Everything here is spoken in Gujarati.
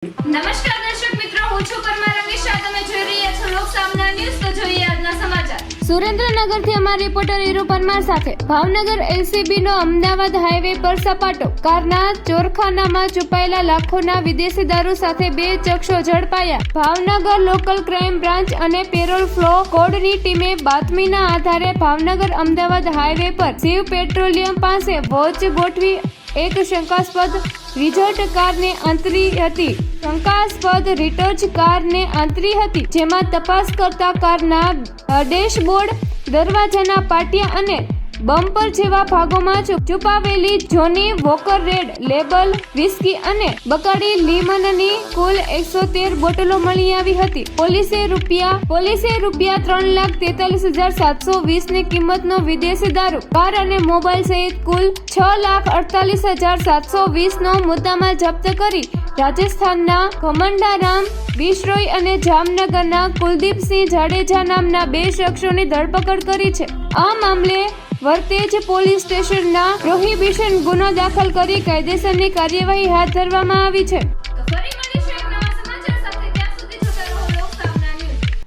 નમસ્કાર દર્શક મિત્રો, હું છું પરમાર રમેશા. તમે જોઈ રહ્યા છો લોક સામના ન્યૂઝ. તો જોઈએ આજના સમાચાર. સુરેન્દ્રનગરથી અમારા રિપોર્ટર હીરો પરમાર સાથે. ભાવનગર એલસીબી નો અમદાવાદ હાઈવે પર સપાટો. કારના ચોરખાનામાં છુપાયેલા લાખોના વિદેશી દારૂ સાથે બે શખ્સો ઝડપાયા. ભાવનગર લોકલ ક્રાઇમ બ્રાન્ચ અને પેરોલ ફ્લો કોડની ટીમે બાતમીના આધારે ભાવનગર અમદાવાદ હાઈવે પર શિવ પેટ્રોલિયમ પાસે વોચ ગોઠવી એક શંકાસ્પદ રિઝલ્ટ કારને અંતરી હતી. જેમાં તપાસ કરતા કારના ડેશબોર્ડ, દરવાજાના પાટિયા અને બમ્પર જેવા ભાગોમાં છુપાવેલી જોની વોકર રેડ લેબલ વિસ્કી અને બકાડી લીમનની કુલ 113 બોટલો મળી આવી હતી. પોલીસે રૂપિયા 3,43,720 ની કિંમતનો વિદેશી દારૂ, કાર અને મોબાઈલ સહિત કુલ 6,48,720 નો મુદ્દામાલ જપ્ત કરી રાજસ્થાનના ઘમંડારામ બિશ્રોઈ અને જામનગરના કુલદીપસિંહ જાડેજા નામના બે શખ્સોની ધરપકડ કરી છે. આ મામલે વર્તેજ પોલીસ સ્ટેશનના પ્રોહિબિશન ગુનો દાખલ કરી કાયદેસરની કાર્યવાહી હાથ ધરવામાં આવી છે.